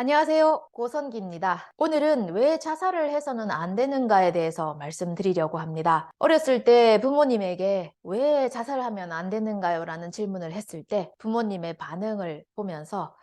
안녕하세요. 고선기입니다. 오늘은 왜 자살을 해서는 안 되는가에 대해서 말씀드리려고 합니다. 어렸을 때 부모님에게 왜 자살하면 안 되는가요? 라는 질문을 했을 때 부모님의 반응을 보면서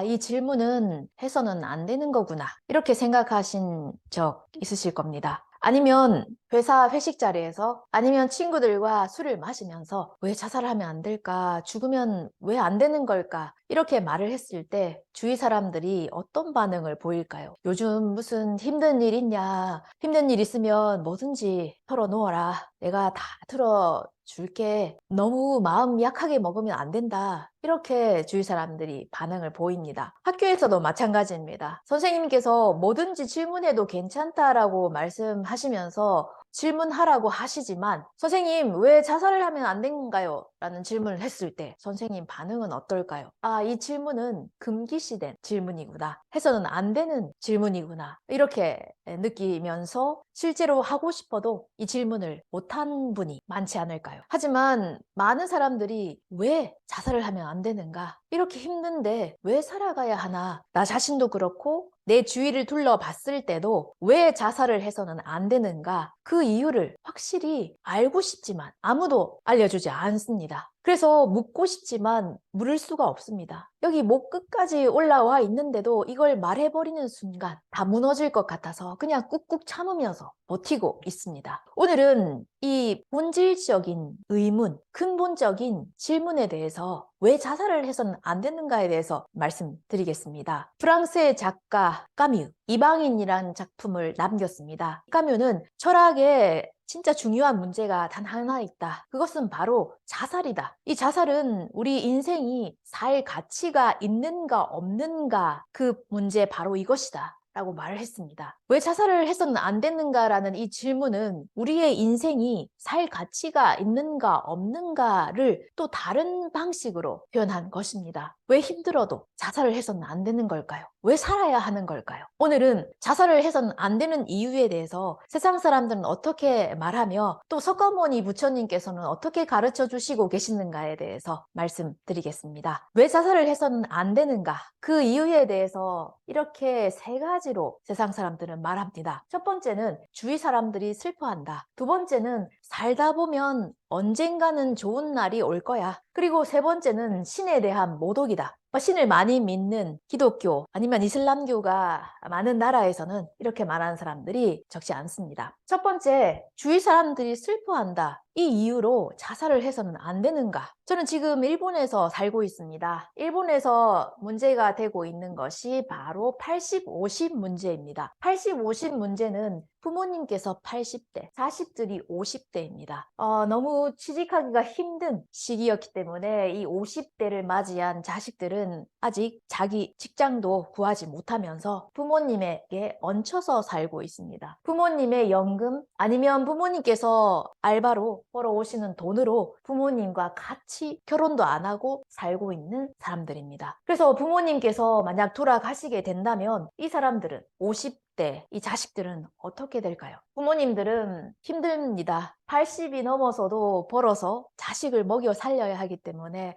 이 질문은 해서는 안 되는 거구나. 이렇게 생각하신 적 있으실 겁니다. 아니면 회사 회식 자리에서 아니면 친구들과 술을 마시면서 왜 자살하면 안 될까? 죽으면 왜 안 되는 걸까? 이렇게 말을 했을 때 주위 사람들이 어떤 반응을 보일까요? 요즘 무슨 힘든 일 있냐? 힘든 일 있으면 뭐든지 털어놓아라. 내가 다 들어줄게. 너무 마음 약하게 먹으면 안 된다. 이렇게 주위 사람들이 반응을 보입니다. 학교에서도 마찬가지입니다. 선생님께서 뭐든지 질문해도 괜찮다라고 말씀하시면서 질문하라고 하시지만 선생님 왜 자살을 하면 안 되는가요? 라는 질문을 했을 때 선생님 반응은 어떨까요? 이 질문은 금기시된 질문이구나. 해서는 안 되는 질문이구나. 이렇게 느끼면서 실제로 하고 싶어도 이 질문을 못한 분이 많지 않을까요? 하지만 많은 사람들이 왜 자살을 하면 안 되는가? 이렇게 힘든데 왜 살아가야 하나? 나 자신도 그렇고 내 주위를 둘러봤을 때도 왜 자살을 해서는 안 되는가? 그 이유를 확실히 알고 싶지만 아무도 알려주지 않습니다. 그래서 묻고 싶지만 물을 수가 없습니다. 여기 목 끝까지 올라와 있는데도 이걸 말해버리는 순간 다 무너질 것 같아서 그냥 꾹꾹 참으면서 버티고 있습니다. 오늘은 이 본질적인 의문, 근본적인 질문에 대해서 왜 자살을 해서는 안 되는가에 대해서 말씀드리겠습니다. 프랑스의 작가 까뮤, 이방인이란 작품을 남겼습니다. 까뮤는 철학에 진짜 중요한 문제가 단 하나 있다. 그것은 바로 자살이다. 이 자살은 우리 인생이 살 가치가 있는가 없는가 그 문제 바로 이것이다. 라고 말을 했습니다. 왜 자살을 해서는 안 되는가라는 이 질문은 우리의 인생이 살 가치가 있는가 없는가를 또 다른 방식으로 표현한 것입니다. 왜 힘들어도 자살을 해서는 안 되는 걸까요? 왜 살아야 하는 걸까요? 오늘은 자살을 해서는 안 되는 이유에 대해서 세상 사람들은 어떻게 말하며 또 석가모니 부처님께서는 어떻게 가르쳐 주시고 계시는가에 대해서 말씀드리겠습니다. 왜 자살을 해서는 안 되는가? 그 이유에 대해서 이렇게 세 가지로 세상 사람들은 말합니다. 첫 번째는 주위 사람들이 슬퍼한다. 두 번째는 살다 보면 언젠가는 좋은 날이 올 거야. 그리고 세 번째는 신에 대한 모독이다. 신을 많이 믿는 기독교 아니면 이슬람교가 많은 나라에서는 이렇게 말하는 사람들이 적지 않습니다. 첫 번째, 주위 사람들이 슬퍼한다. 이 이유로 자살을 해서는 안 되는가? 저는 지금 일본에서 살고 있습니다. 일본에서 문제가 되고 있는 것이 바로 80, 50 문제입니다. 80, 50 문제는 부모님께서 80대, 자식들이 50대입니다. 너무 취직하기가 힘든 시기였기 때문에 이 50대를 맞이한 자식들은 아직 자기 직장도 구하지 못하면서 부모님에게 얹혀서 살고 있습니다. 부모님의 연금 아니면 부모님께서 알바로 벌어오시는 돈으로 부모님과 같이 결혼도 안 하고 살고 있는 사람들입니다. 그래서 부모님께서 만약 돌아가시게 된다면 이 사람들은 50대 이 자식들은 어떻게 될까요? 부모님들은 힘듭니다. 80이 넘어서도 벌어서 자식을 먹여 살려야 하기 때문에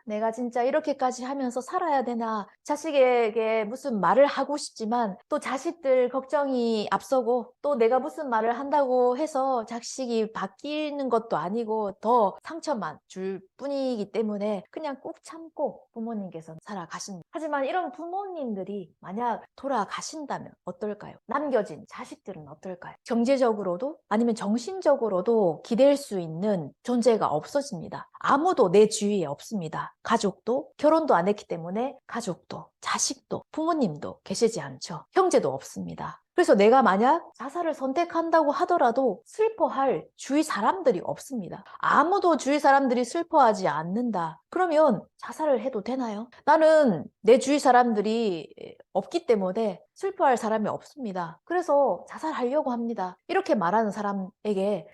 내가 진짜 이렇게까지 하면서 살아야 되나 자식에게 무슨 말을 하고 싶지만 또 자식들 걱정이 앞서고 또 내가 무슨 말을 한다고 해서 자식이 바뀌는 것도 아니고 더 상처만 줄 뿐이기 때문에 그냥 꾹 참고 부모님께서 살아가십니다. 하지만 이런 부모님들이 만약 돌아가신다면 어떨까요? 남겨진 자식들은 어떨까요? 경제적으로도 아니면 정신적으로도 기댈 수 있는 존재가 없어집니다. 아무도 내 주위에 없습니다. 가족도 결혼도 안 했기 때문에 가족도 자식도 부모님도 계시지 않죠. 형제도 없습니다. 그래서 내가 만약 자살을 선택한다고 하더라도 슬퍼할 주위 사람들이 없습니다. 아무도 주위 사람들이 슬퍼하지 않는다. 그러면 자살을 해도 되나요? 나는 내 주위 사람들이 없기 때문에 슬퍼할 사람이 없습니다. 그래서 자살하려고 합니다. 이렇게 말하는 사람에게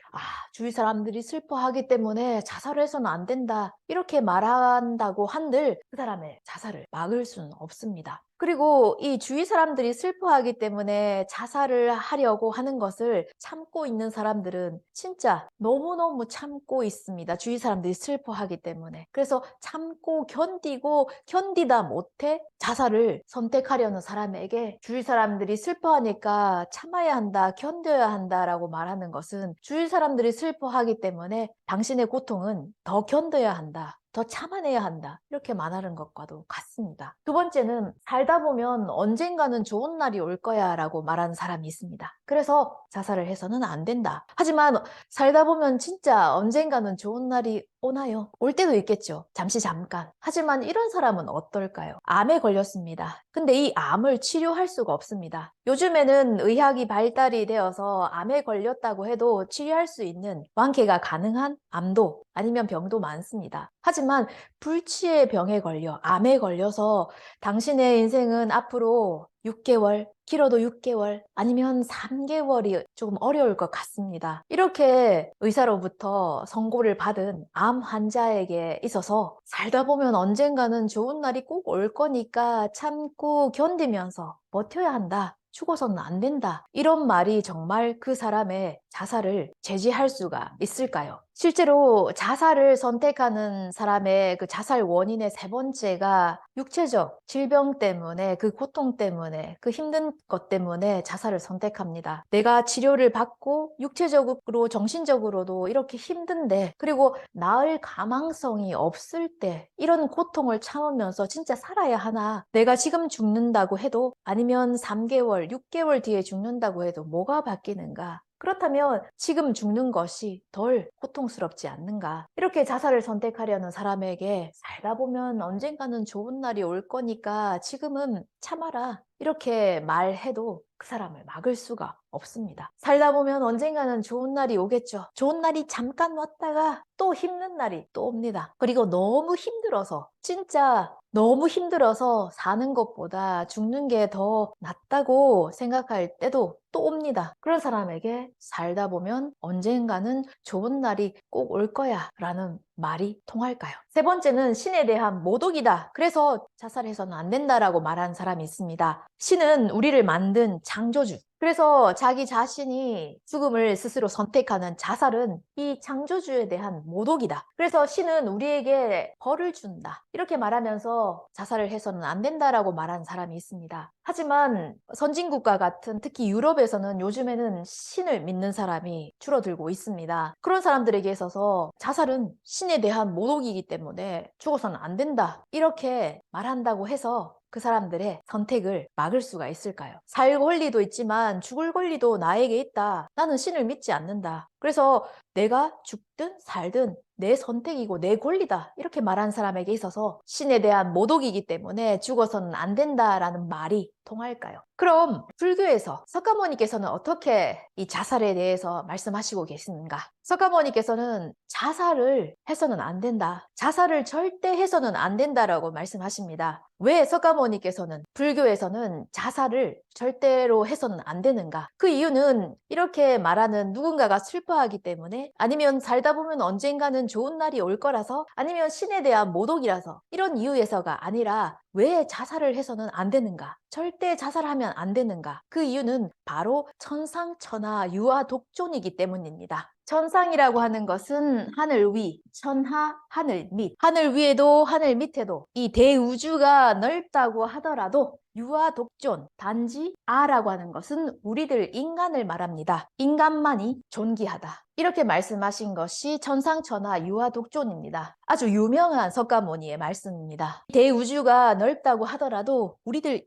주위 사람들이 슬퍼하기 때문에 자살을 해서는 안 된다. 이렇게 말한다고 한들 그 사람의 자살을 막을 수는 없습니다. 그리고 이 주위 사람들이 슬퍼하기 때문에 자살을 하려고 하는 것을 참고 있는 사람들은 진짜 너무너무 참고 있습니다. 주위 사람들이 슬퍼하기 때문에. 그래서 참고 견디고 견디다 못해 자살을 선택하려는 사람에게 주위 사람들이 슬퍼하니까 참아야 한다, 견뎌야 한다라고 말하는 것은 주위 사람들이 슬퍼하기 때문에 당신의 고통은 더 견뎌야 한다, 더 참아내야 한다, 이렇게 말하는 것과도 같습니다. 두 번째는 살다 보면 언젠가는 좋은 날이 올 거야 라고 말하는 사람이 있습니다. 그래서 자살을 해서는 안 된다. 하지만 살다 보면 진짜 언젠가는 좋은 날이 오나요? 올 때도 있겠죠. 잠시 잠깐. 하지만 이런 사람은 어떨까요? 암에 걸렸습니다. 근데 이 암을 치료할 수가 없습니다. 요즘에는 의학이 발달이 되어서 암에 걸렸다고 해도 치료할 수 있는 완쾌가 가능한 암도 아니면 병도 많습니다. 하지만 불치의 병에 걸려, 암에 걸려서 당신의 인생은 앞으로 6개월, 길어도 6개월, 아니면 3개월이 조금 어려울 것 같습니다. 이렇게 의사로부터 선고를 받은 암 환자에게 있어서 살다 보면 언젠가는 좋은 날이 꼭 올 거니까 참고 견디면서 버텨야 한다, 죽어서는 안 된다, 이런 말이 정말 그 사람의 자살을 제지할 수가 있을까요? 실제로 자살을 선택하는 사람의 그 자살 원인의 세 번째가 육체적 질병 때문에, 그 고통 때문에, 그 힘든 것 때문에 자살을 선택합니다. 내가 치료를 받고 육체적으로 정신적으로도 이렇게 힘든데, 그리고 나을 가망성이 없을 때 이런 고통을 참으면서 진짜 살아야 하나, 내가 지금 죽는다고 해도, 아니면 3개월, 6개월 뒤에 죽는다고 해도 뭐가 바뀌는가? 그렇다면 지금 죽는 것이 덜 고통스럽지 않는가? 이렇게 자살을 선택하려는 사람에게 살다 보면 언젠가는 좋은 날이 올 거니까 지금은 참아라, 이렇게 말해도 그 사람을 막을 수가 없습니다. 살다 보면 언젠가는 좋은 날이 오겠죠. 좋은 날이 잠깐 왔다가 또 힘든 날이 또 옵니다. 그리고 너무 힘들어서, 진짜 너무 힘들어서 사는 것보다 죽는 게 더 낫다고 생각할 때도 또 옵니다. 그런 사람에게 살다 보면 언젠가는 좋은 날이 꼭 올 거야 라는 말이 통할까요? 세 번째는 신에 대한 모독이다, 그래서 자살해서는 안 된다라고 말하는 사람이 있습니다. 신은 우리를 만든 창조주, 그래서 자기 자신이 죽음을 스스로 선택하는 자살은 이 창조주에 대한 모독이다. 그래서 신은 우리에게 벌을 준다, 이렇게 말하면서 자살을 해서는 안 된다라고 말하는 사람이 있습니다. 하지만 선진국가 같은, 특히 유럽에서는 요즘에는 신을 믿는 사람이 줄어들고 있습니다. 그런 사람들에게 있어서 자살은 신에 대한 모독이기 때문에 죽어서는 안 된다, 이렇게 말한다고 해서 그 사람들의 선택을 막을 수가 있을까요? 살 권리도 있지만 죽을 권리도 나에게 있다, 나는 신을 믿지 않는다, 그래서 내가 죽든 살든 내 선택이고 내 권리다, 이렇게 말하는 사람에게 있어서 신에 대한 모독이기 때문에 죽어서는 안 된다라는 말이 통할까요? 그럼 불교에서 석가모니께서는 어떻게 이 자살에 대해서 말씀하시고 계신가? 석가모니께서는 자살을 해서는 안 된다, 자살을 절대 해서는 안 된다라고 말씀하십니다. 왜 석가모니께서는 불교에서는 자살을 절대로 해서는 안 되는가? 그 이유는 이렇게 말하는 누군가가 슬퍼하기 때문에, 아니면 살다 보면 언젠가는 좋은 날이 올 거라서, 아니면 신에 대한 모독이라서, 이런 이유에서가 아니라 왜 자살을 해서는 안 되는가? 절대 자살하면 안 되는가? 그 이유는 바로 천상천하 유아독존이기 때문입니다. 천상이라고 하는 것은 하늘 위, 천하, 하늘 밑. 하늘 위에도 하늘 밑에도 이 대우주가 넓다고 하더라도 유아독존, 단지 아라고 하는 것은 우리들 인간을 말합니다. 인간만이 존귀하다, 이렇게 말씀하신 것이 천상천하 유아독존입니다. 아주 유명한 석가모니의 말씀입니다. 대우주가 넓다고 하더라도 우리들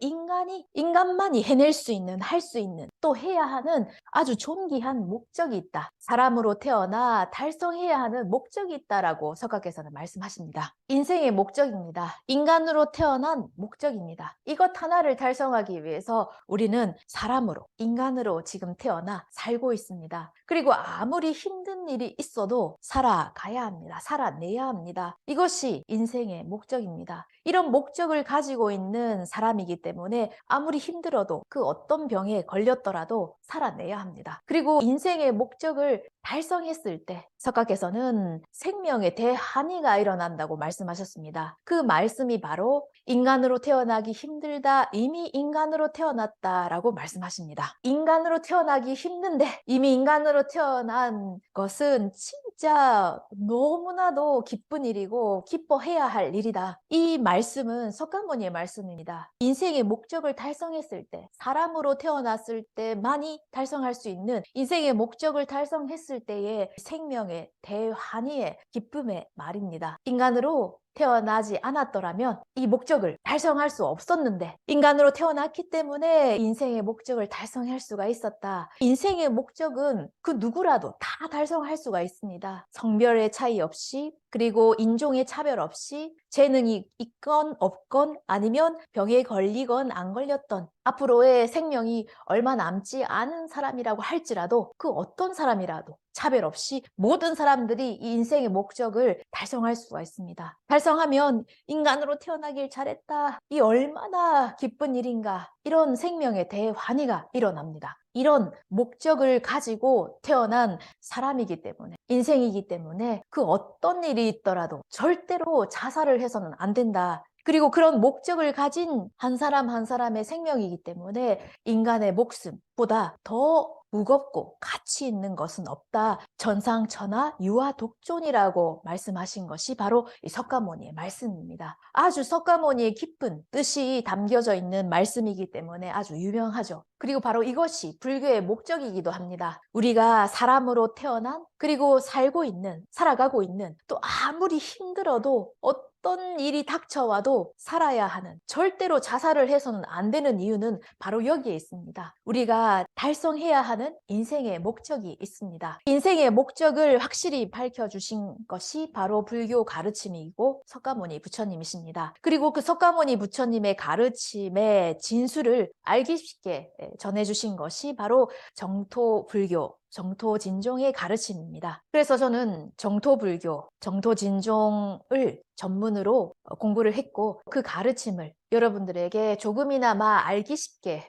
인간만이 해낼 수 있는, 할 수 있는, 또 해야 하는 아주 존귀한 목적이 있다. 사람으로 태어나 달성해야 하는 목적이 있다라고 석가께서는 말씀하십니다. 인생의 목적입니다. 인간으로 태어난 목적입니다. 이것 하나를 달성하기 위해서 우리는 사람으로, 인간으로 지금 태어나 살고 있습니다. 그리고 아무리 힘든 일이 있어도 살아가야 합니다. 살아내야 합니다. 이것이 인생의 목적입니다. 이런 목적을 가지고 있는 사람이기 때문에 아무리 힘들어도, 그 어떤 병에 걸렸더라도 살아내야 합니다. 그리고 인생의 목적을 달성했을 때 석가께서는 생명에 대한이가 일어난다고 말씀하셨습니다. 말씀하셨습니다. 그 말씀이 바로 인간으로 태어나기 힘들다, 이미 인간으로 태어났다라고 말씀하십니다. 인간으로 태어나기 힘든데 이미 인간으로 태어난 것은 진짜 너무나도 기쁜 일이고 기뻐해야 할 일이다. 이 말씀은 석가모니의 말씀입니다. 인생의 목적을 달성했을 때, 사람으로 태어났을 때만이 달성할 수 있는 인생의 목적을 달성했을 때의 생명의 대환희의 기쁨의 말입니다. 인간으로 태어나지 않았더라면 이 목적을 달성할 수 없었는데 인간으로 태어났기 때문에 인생의 목적을 달성할 수가 있었다. 인생의 목적은 그 누구라도 다 달성할 수가 있습니다. 성별의 차이 없이, 그리고 인종의 차별 없이, 재능이 있건 없건, 아니면 병에 걸리건 안 걸렸던, 앞으로의 생명이 얼마 남지 않은 사람이라고 할지라도 그 어떤 사람이라도 차별 없이 모든 사람들이 이 인생의 목적을 달성할 수가 있습니다. 달성하면 인간으로 태어나길 잘했다, 이 얼마나 기쁜 일인가, 이런 생명의 대환희가 일어납니다. 이런 목적을 가지고 태어난 사람이기 때문에, 인생이기 때문에 그 어떤 일이 있더라도 절대로 자살을 해서는 안 된다. 그리고 그런 목적을 가진 한 사람 한 사람의 생명이기 때문에 인간의 목숨보다 더 무겁고 가치 있는 것은 없다. 전상천하 유아독존이라고 말씀하신 것이 바로 이 석가모니의 말씀입니다. 아주 석가모니의 깊은 뜻이 담겨져 있는 말씀이기 때문에 아주 유명하죠. 그리고 바로 이것이 불교의 목적이기도 합니다. 우리가 사람으로 태어난, 그리고 살아가고 있는, 또 아무리 힘들어도 어떤 일이 닥쳐와도 살아야 하는, 절대로 자살을 해서는 안 되는 이유는 바로 여기에 있습니다. 우리가 달성해야 하는 인생의 목적이 있습니다. 인생의 목적을 확실히 밝혀주신 것이 바로 불교 가르침이고 석가모니 부처님이십니다. 그리고 그 석가모니 부처님의 가르침의 진수를 알기 쉽게 전해주신 것이 바로 정토불교, 정토진종의 가르침입니다. 그래서 저는 정토불교, 정토진종을 전문으로 공부를 했고, 그 가르침을 여러분들에게 조금이나마 알기 쉽게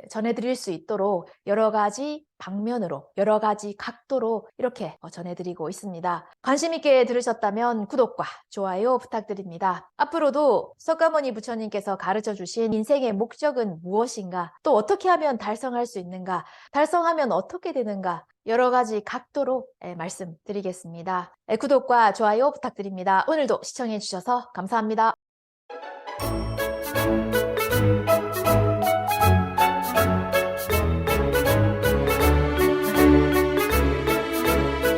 전해드릴 수 있도록 여러 가지 방면으로, 여러 가지 각도로 이렇게 전해드리고 있습니다. 관심 있게 들으셨다면 구독과 좋아요 부탁드립니다. 앞으로도 석가모니 부처님께서 가르쳐 주신 인생의 목적은 무엇인가, 또 어떻게 하면 달성할 수 있는가, 달성하면 어떻게 되는가, 여러 가지 각도로 말씀드리겠습니다. 구독과 좋아요 부탁드립니다. 오늘도 시청해 주셔서 감사합니다.